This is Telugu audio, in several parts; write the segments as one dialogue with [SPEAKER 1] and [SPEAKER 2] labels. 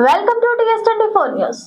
[SPEAKER 1] Welcome to TS24 news.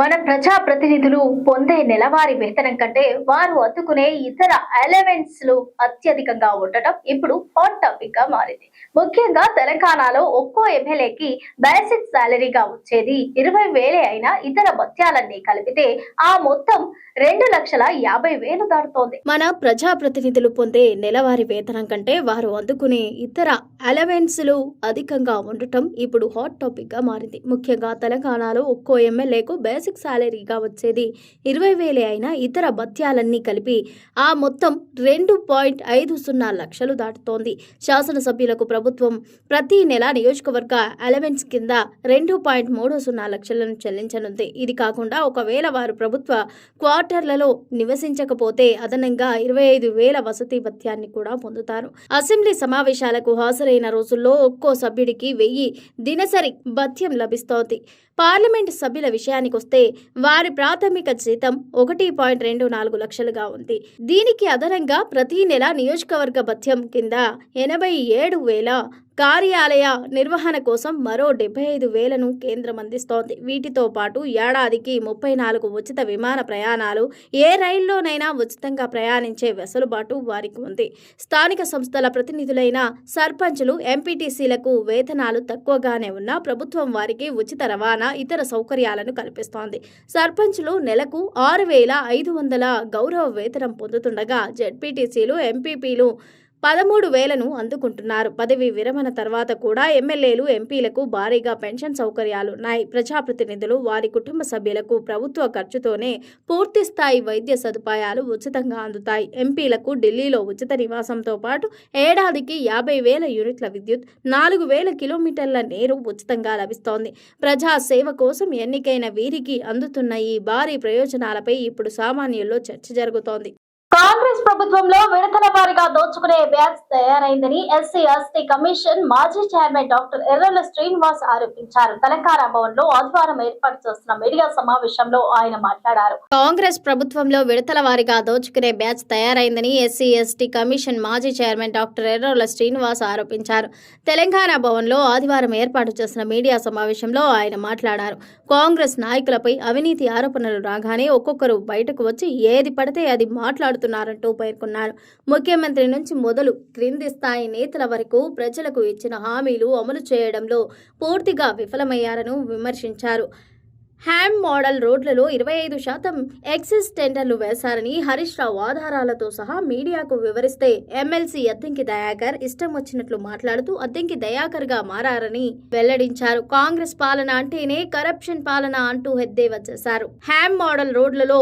[SPEAKER 1] మన ప్రజా ప్రతినిధులు పొందే నెలవారీ వేతనం కంటే వారు అందుకునే ఇతర అలవెన్స్లు అత్యధికంగా ఉండటం ఇప్పుడు హాట్ టాపిక్ గా మారింది. ముఖ్యంగా తెలంగాణలో ఒక్కో ఎమ్మెల్యేకి బేసిక్ సాలరీగా వచ్చేది 20,000 అయినా ఇతర భత్యాలన్నీ కలిపితే ఆ మొత్తం 2,50,000 దాటుతోంది. మన ప్రజా ప్రతినిధులు పొందే నెలవారీ వేతనం కంటే వారు అందుకునే ఇతర అలవెన్స్లు అధికంగా ఉండటం ఇప్పుడు హాట్ టాపిక్ గా మారింది. ముఖ్యంగా తెలంగాణలో ఒక్కో ఎమ్మెల్యేకు బేసిక్ సాలరీగా వచ్చేది 20,000 అయినా ఇతర భత్యాలన్నీ కలిపి ఆ మొత్తం 2.50 లక్షలు దాటుతోంది. శాసనసభ్యులకు ప్రభుత్వం ప్రతి నెల నియోజకవర్గ అలవెన్స్ కింద 2.30 లక్షలను చెల్లించనుంది. ఇది కాకుండా ఒకవేళ వారు ప్రభుత్వ క్వార్టర్లలో నివసించకపోతే అదనంగా 25,000 వసతి భత్యాన్ని కూడా పొందుతారు. అసెంబ్లీ సమావేశాలకు హాజరైన రోజుల్లో ఒక్కో సభ్యుడికి 1,000 దినసరి భత్యం లభిస్తోంది. పార్లమెంట్ సభ్యుల విషయానికొస్తే వారి ప్రాథమిక జీతం 1.24 లక్షలుగా ఉంది. దీనికి అదనంగా ప్రతి నెల నియోజకవర్గ భత్యం కింద 87,000, కార్యాలయ నిర్వహణ కోసం మరో 75,000ను కేంద్రం అందిస్తోంది. వీటితో పాటు ఏడాదికి 34 ఉచిత విమాన ప్రయాణాలు, ఏ రైల్లోనైనా ఉచితంగా ప్రయాణించే వెసులుబాటు వారికి ఉంది. స్థానిక సంస్థల ప్రతినిధులైన సర్పంచులు, ఎంపీటీసీలకు వేతనాలు తక్కువగానే ఉన్నా ప్రభుత్వం వారికి ఉచిత రవాణా, ఇతర సౌకర్యాలను కల్పిస్తోంది. సర్పంచులు నెలకు 6,500 గౌరవ వేతనం పొందుతుండగా జెడ్పీటీసీలు, ఎంపీపీలు 13,000ను అందుకుంటున్నారు. పదవి విరమణ తర్వాత కూడా ఎమ్మెల్యేలు, ఎంపీలకు భారీగా పెన్షన్ సౌకర్యాలున్నాయి. ప్రజాప్రతినిధులు, వారి కుటుంబ సభ్యులకు ప్రభుత్వ ఖర్చుతోనే పూర్తి స్థాయి వైద్య సదుపాయాలు ఉచితంగా అందుతాయి. ఎంపీలకు ఢిల్లీలో ఉచిత నివాసంతో పాటు ఏడాదికి 50,000 యూనిట్ల విద్యుత్, 4,000 కిలోమీటర్ల నీరు ఉచితంగా లభిస్తోంది. ప్రజా సేవ కోసం ఎన్నికైన వీరికి అందుతున్న ఈ భారీ ప్రయోజనాలపై ఇప్పుడు సామాన్యుల్లో చర్చ జరుగుతోంది. కాంగ్రెస్ ప్రభుత్వంలో విడతల వారీగా దోచుకునే బ్యాచ్ తయారైందని ఎస్సీ/ఎస్టీ కమిషన్ మాజీ చైర్మన్ డాక్టర్ ఎర్రల శ్రీనివాస్ ఆరోపించారు. తెలంగాణ భవన్ లో ఆదివారం ఏర్పాటు చేసిన మీడియా సమావేశంలో ఆయన మాట్లాడారు. కాంగ్రెస్ ప్రభుత్వంలో విడతల వారీగా దోచుకునే బ్యాచ్ తయారైందని ఎస్సీ/ఎస్టీ కమిషన్ మాజీ చైర్మన్ డాక్టర్ ఎర్రల శ్రీనివాస్ ఆరోపించారు. తెలంగాణ భవన్ లో ఆదివారం ఏర్పాటు చేసిన మీడియా సమావేశంలో ఆయన మాట్లాడారు. కాంగ్రెస్ నాయకులపై అవినీతి ఆరోపణలు రాగానే ఒక్కొక్కరు బయటకు వచ్చి ఏది పడితే అది మాట్లాడుతున్నారంటూ పేర్కొన్నారు. ముఖ్యమంత్రి నుంచి మొదలు క్రింది స్థాయి నేతల వరకు ప్రజలకు ఇచ్చిన హామీలు అమలు చేయడంలో పూర్తిగా విఫలమయ్యారని విమర్శించారు. హ్యామ్ మోడల్ రోడ్లలో 25% ఎక్సైజ్ టెండర్లు వేశారని హరీష్ రావు ఆధారాలతో సహా మీడియాకు వివరిస్తే ఎమ్మెల్సీ అద్దంకి దయాకర్ ఇష్టం వచ్చినట్లు మాట్లాడుతూ అద్దంకి దయాకర్ గా మారారని వెల్లడించారు. కాంగ్రెస్ పాలన అంటేనే కరప్షన్ పాలన అంటూ ఎద్దేవా చేశారు. హ్యామ్ మోడల్ రోడ్లలో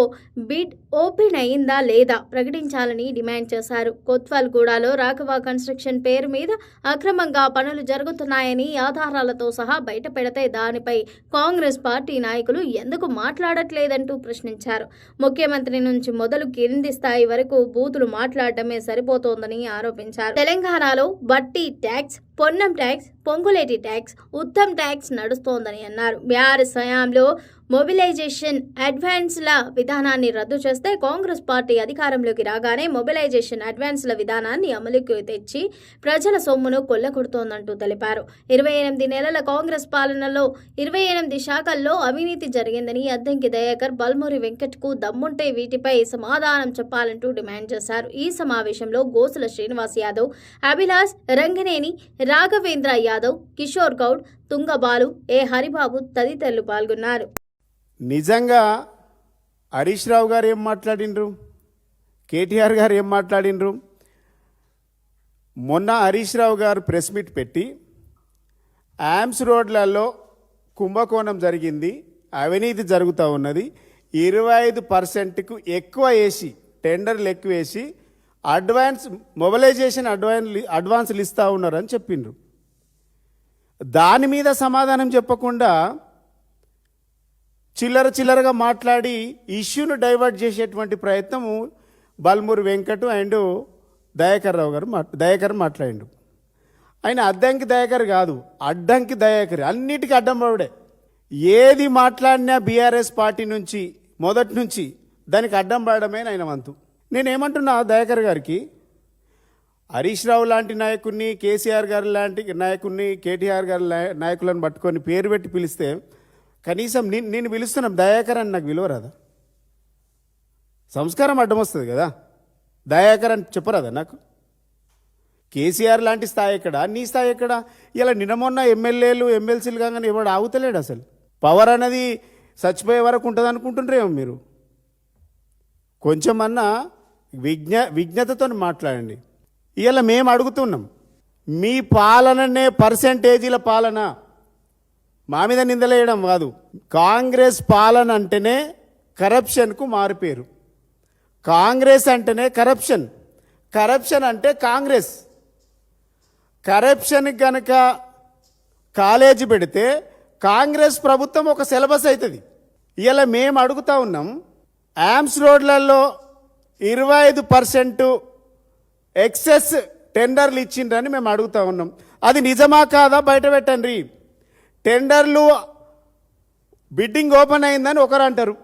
[SPEAKER 1] బిడ్ ఓపెన్ అయిందా లేదా ప్రకటించాలని డిమాండ్ చేశారు. కొత్వాల్గూడలో రాఘవ కన్స్ట్రక్షన్ పేరు మీద అక్రమంగా పనులు జరుగుతున్నాయని ఆధారాలతో సహా బయట పెడితే దానిపై కాంగ్రెస్ పార్టీ నాయకులు ఎందుకు మాట్లాడట్లేదంటూ ప్రశ్నించారు. ముఖ్యమంత్రి నుంచి మొదలు కింది స్థాయి వరకు బూతులు మాట్లాడటమే సరిపోతోందని ఆరోపించారు. తెలంగాణలో Bhatti tax, Ponnam tax, Ponguleti tax, Uttam tax నడుస్తోందని అన్నారు. బీఆర్ఎస్ హయాంలో మొబిలైజేషన్ అడ్వాన్స్ల విధానాన్ని రద్దు చేస్తే కాంగ్రెస్ పార్టీ అధికారంలోకి రాగానే మొబిలైజేషన్ అడ్వాన్స్ల విధానాన్ని అమలుకి తెచ్చి ప్రజల సొమ్మును కొల్లగొడుతోందంటూ తెలిపారు. 28 నెలల కాంగ్రెస్ పాలనలో 28 శాఖల్లో అవినీతి జరిగిందని అద్దంకి దయాకర్, బల్మూరి వెంకట్కు దమ్ముంటే వీటిపై సమాధానం చెప్పాలంటూ డిమాండ్ చేశారు. ఈ సమావేశంలో గోసుల శ్రీనివాస్ యాదవ్, అభిలాష్, రంగనేని, రాఘవేంద్ర యాదవ్, కిషోర్ గౌడ్, తుంగబాలు, ఏ హరిబాబు తదితరులు పాల్గొన్నారు.
[SPEAKER 2] నిజంగా హరీష్ రావు గారు ఏం మాట్లాడినరు, కేటీఆర్ గారు ఏం మాట్లాడినరు? మొన్న హరీష్ రావు గారు ప్రెస్ మీట్ పెట్టి యామ్స్ రోడ్లలో కుంభకోణం జరిగింది, అవినీతి జరుగుతూ ఉన్నది, 25%కు ఎక్కువ వేసి టెండర్లు ఎక్కువ వేసి మొబిలైజేషన్ అడ్వాన్స్లు ఇస్తూ ఉన్నారని చెప్పిండ్రు. దాని మీద సమాధానం చెప్పకుండా చిల్లరగా మాట్లాడి ఇష్యూను డైవర్ట్ చేసేటువంటి ప్రయత్నము బల్మూరి వెంకట్ అండ్ దయాకర్ మాట్లాడిండు. ఆయన అద్దంకి దయాకర్ కాదు, అడ్డంకి దయాకర్, అన్నిటికీ అడ్డం పడే. ఏది మాట్లాడినా బీఆర్ఎస్ పార్టీ నుంచి మొదటి నుంచి దానికి అడ్డం పడడమే ఆయన వంతు. నేనేమంటున్నా దయాకర్ గారికి, హరీష్ రావు లాంటి నాయకుడిని, కేసీఆర్ గారు లాంటి నాయకుడిని, కేటీఆర్ గారి నాయకులను పట్టుకొని పేరు పెట్టి పిలిస్తే కనీసం నేను పిలుస్తున్నాం దయాకర్ అని నాకు విలువరాదా? సంస్కారం అడ్డం వస్తుంది కదా. దయాకర్ అని చెప్పరాదా నాకు? కేసీఆర్ లాంటి స్థాయి ఎక్కడ, నీ స్థాయి ఎక్కడ? ఇలా నిన్న మొన్న ఎమ్మెల్యేలు ఎమ్మెల్సీలు కాగానే ఎవడు ఆగుతలేడు. అసలు పవర్ అనేది చచ్చిపోయే వరకు ఉంటుంది అనుకుంటుండ్రేమో మీరు. కొంచెమన్నా విజ్ఞతతో మాట్లాడండి. ఇలా మేము అడుగుతున్నాం, మీ పాలననే పర్సెంటేజీల పాలన, మా మీద నిందలేయడం కాదు. కాంగ్రెస్ పాలన అంటేనే కరప్షన్కు మారిపోయారు. కాంగ్రెస్ అంటేనే కరప్షన్, కరప్షన్ అంటే కాంగ్రెస్. కరప్షన్కి కనుక కాలేజీ పెడితే కాంగ్రెస్ ప్రభుత్వం ఒక సిలబస్ అవుతుంది. ఇలా మేము అడుగుతా ఉన్నాం, యామ్స్ రోడ్లలో 25% ఎక్సెస్ టెండర్లు ఇచ్చిండ్రని మేము అడుగుతా ఉన్నాం. అది నిజమా కాదా బయట పెట్టండి. టెండర్లు బిడ్డింగ్ ఓపెన్ అయిందని ఒకరు అంటారు,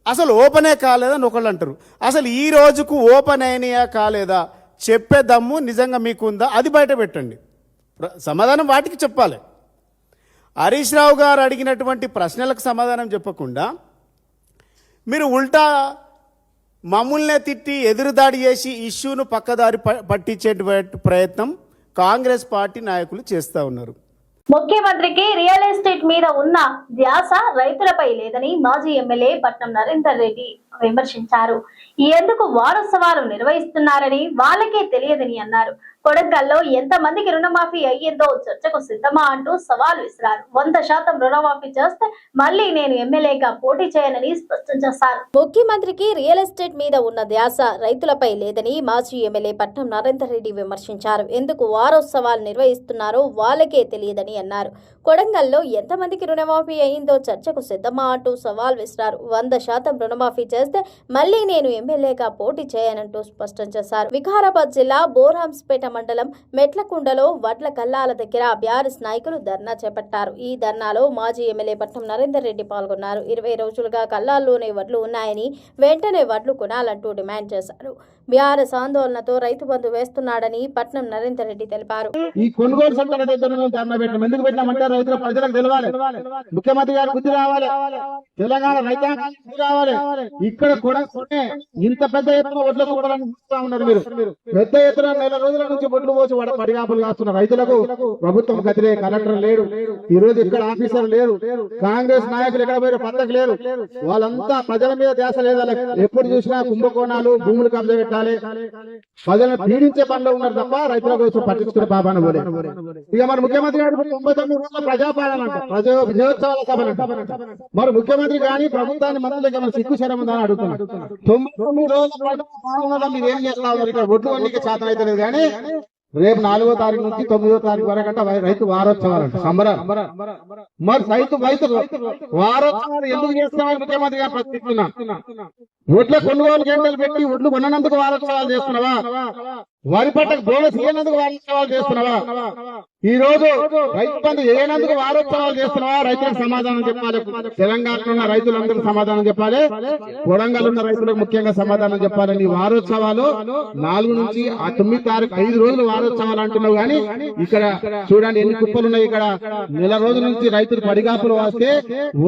[SPEAKER 2] అసలు ఓపెనే కాలేదని ఒకళ్ళు అంటారు. అసలు ఈ రోజుకు ఓపెన్ అయినాయా కాలేదా చెప్పే దమ్ము నిజంగా మీకుందా? అది బయట పెట్టండి. సమాధానం వాటికి చెప్పాలి. హరీష్ రావు గారు అడిగినటువంటి ప్రశ్నలకు సమాధానం చెప్పకుండా మీరు ఉల్టా మమ్మల్నే తిట్టి ఎదురుదాడి చేసి ఇష్యూను పక్కదారి పట్టించేటువంటి ప్రయత్నం కాంగ్రెస్ పార్టీ నాయకులు చేస్తూ ఉన్నారు.
[SPEAKER 1] ముఖ్యమంత్రికి రియల్ ఎస్టేట్ మీద ఉన్న ధ్యాస రైతులపై లేదని మాజీ ఎమ్మెల్యే పట్నం నరేందర్ రెడ్డి విమర్శించారు. ఎందుకు వారోత్సవాలు నిర్వహిస్తున్నారని వాళ్ళకే తెలియదని అన్నారు. కొడంగల్లో ఎంత మందికి రుణమాఫీ అయ్యిందో చర్చకు సిద్ధమా అంటూ సవాల్ విసిరారు. 100% రుణమాఫీ చేస్తే మళ్ళీ నేను ఎమ్మెల్యేగా పోటీ చేయనని స్పష్టం చేశారు. ముఖ్యమంత్రికి రియల్ ఎస్టేట్ మీద ఉన్న ధ్యాస రైతులపై లేదని మాజీ ఎమ్మెల్యే పట్నం నరేందర్ రెడ్డి విమర్శించారు. ఎందుకు వారోత్సవాలు నిర్వహిస్తున్నారో వాళ్ళకే తెలియదని అన్నారు. కొడంగల్లో ఎంతమందికి రుణమాఫీ అయిందో చర్చకు సిద్ధమా అంటూ సవాల్ విసిరారు. 100% రుణమాఫీ చేస్తే మళ్లీ నేను ఎమ్మెల్యేగా పోటీ చేయనంటూ స్పష్టం చేశారు. వికారాబాద్ జిల్లా బోర్హాంస్పేట మండలం మెట్లకుండలో వడ్ల కల్లాల దగ్గర బీఆర్ఎస్ నాయకులు ధర్నా చేపట్టారు. ఈ ధర్నాలో మాజీ ఎమ్మెల్యే పట్నం నరేందర్ రెడ్డి పాల్గొన్నారు. 20 రోజులుగా కల్లాల్లోనే వడ్లు ఉన్నాయని వెంటనే వడ్లు కొనాలంటూ డిమాండ్ చేశారు. బీఆర్ఎస్ ఆందోళనతో రైతు బంధు వేస్తున్నాడని పట్నం నరేందర్ రెడ్డి తెలిపారు.
[SPEAKER 3] ఈ కొనుగోలు సంఘాల దగ్గర ఎందుకు పెట్టామంటే రైతుల ప్రజలకు తెలవాలి, ముఖ్యమంత్రి గారు బుద్ధి రావాలి, తెలంగాణ రైతాంగానికి బుద్ధి రావాలి. ఇక్కడ కూడా ఇంత పెద్ద ఎత్తున ఒడ్లు కొనాలని చూస్తా ఉన్నారు మీరు. పెద్ద ఎత్తున నెల రోజుల నుంచి ఒడ్లు పోసి పడిగాపులు కాస్తున్న రైతులకు ప్రభుత్వం గతిరే, కలెక్టర్ లేరు, ఈ రోజు ఇక్కడ ఆఫీసర్ లేరు, కాంగ్రెస్ నాయకులు ఎక్కడ పోయారు పక్కకు లేరు. వాళ్ళంతా ప్రజల మీద ధ్యాస లేదు. ఎప్పుడు చూసినా కుంభకోణాలు, భూములు కబ్జా పెట్టాలి, ప్రజలను పీడించే పనిలో ఉన్నారు తప్ప రైతుల కోసం పట్టించుకునే పాపాన పోలే. ఇక మరి ముఖ్యమంత్రి గారు 99 రోజుల ప్రజాపాలన అంట, విజయోత్సవాల సభలంట. మరి ముఖ్యమంత్రి కానీ ప్రభుత్వాన్ని మంత్రులకి మన సిక్కు శరం ఉందని అడుగుతున్నారు. 99 రోజుల మీరు ఏం చేస్తా ఉన్నారు? ఇక్కడ ఒడ్లు వన్నికే చేతన అయితే లేదు కానీ రేపు 4వ తారీఖు నుంచి 9వ తారీఖు వరకు అంట రైతు వారోత్సవాలంట, సంబరం. మరి రైతు వారోత్సవాలు ఎందుకు చేస్తున్నామని ముఖ్యమంత్రి గారు ప్రశ్నిస్తున్నా. ఒడ్ల కొనుగోలు కేంద్రాలు పెట్టి ఒడ్లు కొన్నందుకు వారోత్సవాలు చేస్తున్నావా? వరి పంటకు బోనస్ ఇవ్వనందుకు వారోత్సవాలు చేస్తున్నావా? ఈ రోజు రైతు బంధు చేయనందుకు వారోత్సవాలు చేస్తున్నావా? రైతులకు సమాధానం చెప్పాలి. తెలంగాణలో ఉన్న రైతులందరూ సమాధానం చెప్పాలి, కొడంగల్ ఉన్న రైతులకు ముఖ్యంగా సమాధానం చెప్పాలి. నీ వారోత్సవాలు 4 నుంచి 9 తారీఖు 5 రోజులు వారోత్సవాలు అంటున్నావు కానీ ఇక్కడ చూడండి ఎన్ని కుప్పలు ఉన్నాయి. ఇక్కడ నెల రోజుల నుంచి రైతులు పడిగాపులు వస్తే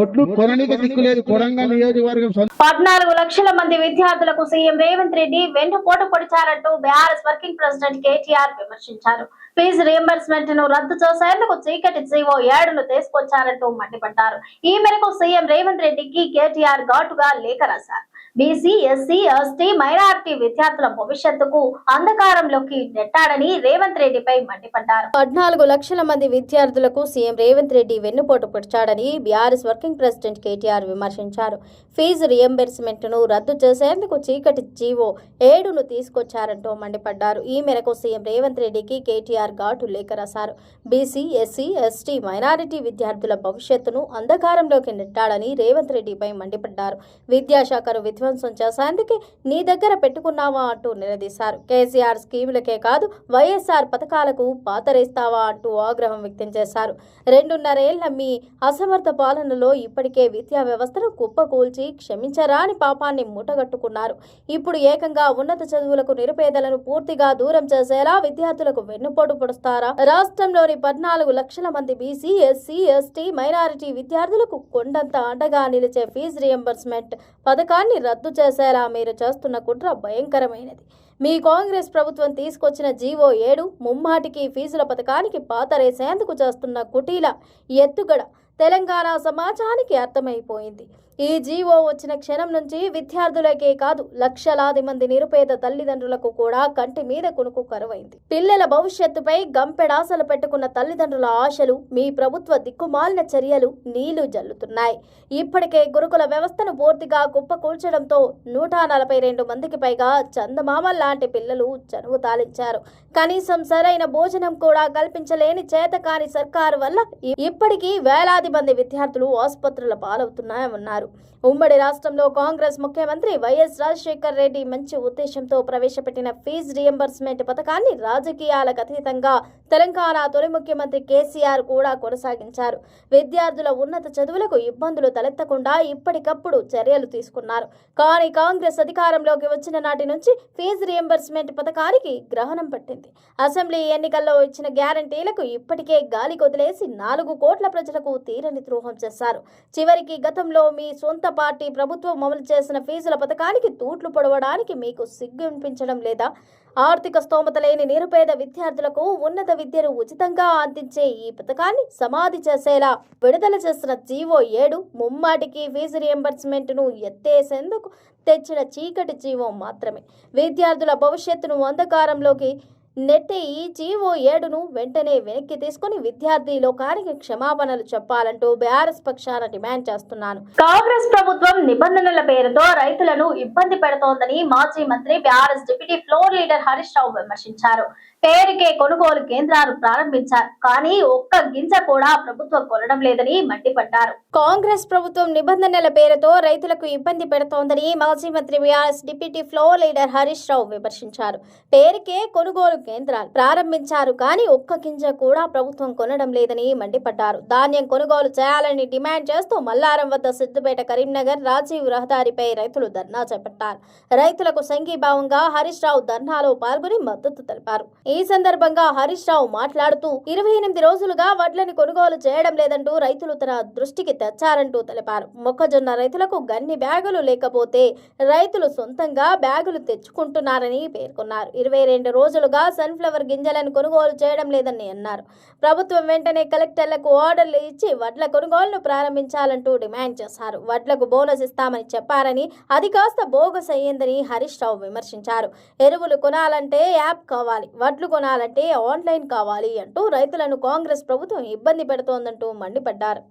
[SPEAKER 3] ఒడ్లు కొననీకి దిక్కులేదు. కొడంగల్ నియోజకవర్గం
[SPEAKER 1] 14 లక్షల మంది విద్యార్థులకు సీఎం రేవంత్ రెడ్డి వెన్నుపోటు పొడిచారంటూ బీఆర్ఎస్ వర్కింగ్ ప్రెసిడెంట్ కేటీఆర్ విమర్శించారు. ఫీజు రియంబర్స్మెంట్ ను రద్దు చేసేందుకు చీకటి జీవో 7ను తీసుకొచ్చారంటూ మండిపడ్డారు. ఈ మేరకు సీఎం రేవంత్ రెడ్డికి కేటీఆర్ ఘాటుగా లేఖ రాశారు. బీసీ, ఎస్సీ, ఎస్టీ, మైనారిటీ విద్యార్థుల భవిష్యత్తుకు అంధకారంలోకి నెట్టాడని రేవంత్ రెడ్డిపై మండిపడ్డారు. 14 లక్షల మంది విద్యార్థులకు సీఎం రేవంత్ రెడ్డి వెన్నుపోటు పొడిచాడని బీఆర్ఎస్ వర్కింగ్ ప్రెసిడెంట్ కేటీఆర్ విమర్శించారు. ఫీజు రియంబర్స్మెంట్ ను రద్దు చేసేందుకు చీకటి జీవో 7ను తీసుకొచ్చారంటూ మండిపడ్డారు. ఈ మేరకు సీఎం రేవంత్ రెడ్డికి కేటీఆర్ కేసీఆర్ ఘాటు లేఖ రాశారు. బీసీ, ఎస్సీ, ఎస్టీ, మైనారిటీ విద్యార్థుల భవిష్యత్తును అంధకారంలోకి నెట్టాడని రేవంత్ రెడ్డిపై మండిపడ్డారు. విద్యాశాఖను విధ్వంసం చేసేందుకే నీ దగ్గర పెట్టుకున్నావా అంటూ నిలదీశారు. కేసీఆర్ స్కీములకే కాదు వైఎస్ఆర్ పథకాలకు పాతరేస్తావా అంటూ ఆగ్రహం వ్యక్తం చేశారు. 2.5 ఏళ్ల మీ అసమర్థ పాలనలో ఇప్పటికే విద్యా వ్యవస్థను కుప్పకూల్చి క్షమించరాని పాపాన్ని మూటగట్టుకున్నారు. ఇప్పుడు ఏకంగా ఉన్నత చదువులకు నిరుపేదలను పూర్తిగా దూరం చేసేలా విద్యార్థులకు వెన్నుపోటు పొడుస్తారా? రాష్ట్రంలోని 14 లక్షల మంది బీసీ, ఎస్సీ, ఎస్టీ, మైనారిటీ విద్యార్థులకు కొండంత అండగా నిలిచే ఫీజు రియంబర్స్మెంట్ పథకాన్ని రద్దు చేసేలా మీరు చేస్తున్న కుట్ర భయంకరమైనది. మీ కాంగ్రెస్ ప్రభుత్వం తీసుకొచ్చిన జీవో 7 ముమ్మాటికి ఫీజుల పథకానికి పాతరేసేందుకు చేస్తున్న కుటీల ఎత్తుగడ తెలంగాణ సమాజానికి అర్థమైపోయింది. ఈ జీవో వచ్చిన క్షణం నుంచి విద్యార్థులకే కాదు లక్షలాది మంది నిరుపేద తల్లిదండ్రులకు కూడా కంటి మీద కునుకు కరువైంది. పిల్లల భవిష్యత్తుపై గంపెడాసలు పెట్టుకున్న తల్లిదండ్రుల ఆశలు మీ ప్రభుత్వ దిక్కుమాలిన చర్యలు నీళ్లు జల్లుతున్నాయి. ఇప్పటికే గురుకుల వ్యవస్థను పూర్తిగా కుప్పకూల్చడంతో 142 మందికి పైగా చందమామ లాంటి పిల్లలు చనువు తాలించారు. కనీసం సరైన భోజనం కూడా కల్పించలేని చేతకాని సర్కారు వల్ల ఇప్పటికీ వేలాది మంది విద్యార్థులు ఆసుపత్రుల పాలవుతున్నాయన్నారు. ఉమ్మడి రాష్ట్రంలో కాంగ్రెస్ ముఖ్యమంత్రి వైఎస్ రాజశేఖర్ రెడ్డి మంచి ఉద్దేశంతో ప్రవేశపెట్టిన ఫీజు రియంబర్స్మెంట్ పథకాన్ని రాజకీయాలకు అతీతంగా తెలంగాణ తొలి ముఖ్యమంత్రి కేసీఆర్ కూడా కొనసాగించారు. విద్యార్థుల ఉన్నత చదువులకు ఇబ్బందులు తలెత్తకుండా ఇప్పటికప్పుడు చర్యలు తీసుకున్నారు. కానీ కాంగ్రెస్ అధికారంలోకి వచ్చిన నాటి నుంచి ఫీజు రియంబర్స్మెంట్ పథకానికి గ్రహణం పట్టింది. అసెంబ్లీ ఎన్నికల్లో ఇచ్చిన గ్యారంటీలకు ఇప్పటికే గాలి కొదిలేసి 4 కోట్ల ప్రజలకు తీరని ద్రోహం చేశారు. చివరికి గతంలో మీ సొంత పార్టీ ప్రభుత్వం అమలు చేసిన ఫీజుల పథకానికి తూట్లు పొడవడానికి మీకు సిగ్గు అనిపించడం లేదా? ఆర్థిక స్తోమత లేని నిరుపేద విద్యార్థులకు ఉన్నత విద్యను ఉచితంగా అందించే ఈ పథకాన్ని సమాధి చేసేలా విడుదల చేసిన జీవో 7 ముమ్మాటికి ఫీజు రియంబర్స్మెంట్ను ఎత్తేసేందుకు తెచ్చిన చీకటి జీవో మాత్రమే. విద్యార్థుల భవిష్యత్తును అంధకారంలోకి నెట్టే ఈ జీవో 7ను వెంటనే వెనక్కి తీసుకుని విద్యార్థి లోకానికి క్షమాపణలు చెప్పాలంటూ బీఆర్ఎస్ పక్షాన డిమాండ్ చేస్తున్నాను. కాంగ్రెస్ ప్రభుత్వం నిబంధనల పేరుతో రైతులను ఇబ్బంది పెడుతోందని మాజీ మంత్రి BRS deputy floor leader Harish Rao విమర్శించారు. పేరుకే కొనుగోలు కేంద్రాలు ప్రారంభించారు, కానీ ఒక్క గింజ కూడా ప్రభుత్వం కొనడం లేదని మండిపడ్డారు. కాంగ్రెస్ ప్రభుత్వం నిబంధనల పేరుతో రైతులకు ఇబ్బంది పెడుతోందని మాజీ మంత్రి BRS deputy floor leader Harish Rao విమర్శించారు. పేరుకే కొనుగోలు కేంద్రాలు ప్రారంభించారు, కానీ ఒక్క గింజ కూడా ప్రభుత్వం కొనడం లేదని మండిపడ్డారు. ధాన్యం కొనుగోలు చేయాలని డిమాండ్ చేస్తూ మల్లారం వద్ద సిద్దిపేట కరీంనగర్ రాజీవ్ రహదారిపై రైతులు ధర్నా చేపట్టారు. రైతులకు సంఘీభావంగా హరీష్ రావు ధర్నాలో పాల్గొని మద్దతు తెలిపారు. ఈ సందర్భంగా హరీష్ రావు మాట్లాడుతూ 28 రోజులుగా వడ్లని కొనుగోలు చేయడం లేదంటూ రైతులు తన దృష్టికి తెచ్చారంటూ తెలిపారు. మొక్కజొన్న రైతులకు గన్ని బ్యాగులు లేకపోతే రైతులు సొంతంగా బ్యాగులు తెచ్చుకుంటున్నారని పేర్కొన్నారు. 22 రోజులుగా సన్ఫ్లవర్ గింజలను కొనుగోలు చేయడం లేదని అన్నారు. ప్రభుత్వం వెంటనే కలెక్టర్లకు ఆర్డర్లు ఇచ్చి వడ్ల కొనుగోలును ప్రారంభించాలంటూ డిమాండ్ చేశారు. వడ్లకు బోనస్ ఇస్తామని చెప్పారని అది కాస్త బోగస్ అయ్యిందని హరీష్ రావు విమర్శించారు. ఎరువులు కొనాలంటే యాప్ కావాలి, వడ్లు కొనాలంటే ఆన్లైన్ కావాలి అంటూ రైతులను కాంగ్రెస్ ప్రభుత్వం ఇబ్బంది పెడుతోందంటూ మండిపడ్డారు.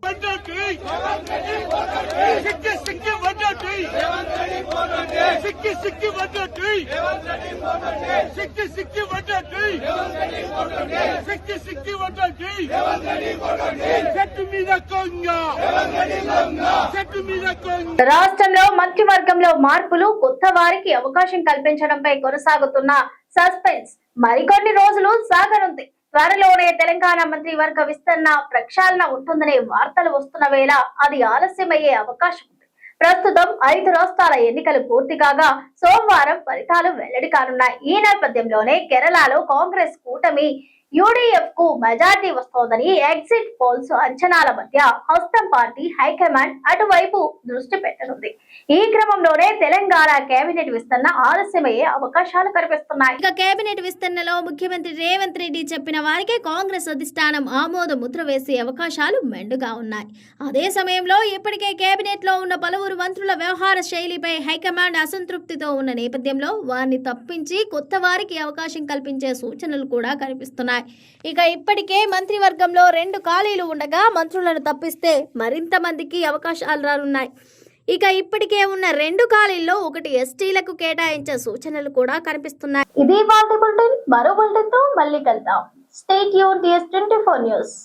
[SPEAKER 1] రాష్ట్రంలో మంత్రివర్గంలో మార్పులు, కొత్త వారికి అవకాశం కల్పించడంపై కొనసాగుతున్న సస్పెన్స్ మరికొన్ని రోజులు సాగనుంది. త్వరలోనే తెలంగాణ మంత్రివర్గ విస్తరణ ప్రక్షాళన ఉంటుందనే వార్తలు వస్తున్న వేళ అది ఆలస్యమయ్యే అవకాశం ఉంది. ప్రస్తుతం 5 రాష్ట్రాల ఎన్నికలు పూర్తి కాగా సోమవారం ఫలితాలు వెల్లడి కానున్నాయి. ఈ నేపథ్యంలోనే కేరళలో కాంగ్రెస్ కూటమి యూడీఎఫ్ కు మెజార్టీ వస్తోందని ఎగ్జిట్ పోల్స్ అంచనాల మధ్య హస్తం పార్టీ హైకమాండ్ అటువైపు దృష్టి పెట్టనుంది. ఈ క్రమంలోనే తెలంగాణ కేబినెట్ విస్తరణ ఆలస్యమయ్యే అవకాశాలు కనిపిస్తున్నాయి. ఇక కేబినెట్ విస్తరణలో ముఖ్యమంత్రి రేవంత్ రెడ్డి చెప్పిన వారికే కాంగ్రెస్ అధిష్టానం ఆమోద ముద్ర వేసే అవకాశాలు మెండుగా ఉన్నాయి. అదే సమయంలో ఇప్పటికే కేబినెట్ లో ఉన్న పలువురు మంత్రుల వ్యవహార శైలిపై హైకమాండ్ అసంతృప్తితో ఉన్న నేపథ్యంలో వారిని తప్పించి కొత్త వారికి అవకాశం కల్పించే సూచనలు కూడా కనిపిస్తున్నాయి. ఇక ఇప్పటికే మంత్రివర్గంలో 2 ఖాళీలు ఉండగా మంత్రులను తప్పిస్తే మరింత మందికి అవకాశాలు రానున్నాయి. ఇక ఇప్పటికే ఉన్న 2 ఖాళీల్లో ఒకటి ఎస్టీలకు కేటాయించే సూచనలు కూడా కనిపిస్తున్నాయి. ఇది వాటి బులెటిన్. మరో బులెటిన్ తో మళ్ళీ కలుద్దాం. Stay tuned, DS24 News.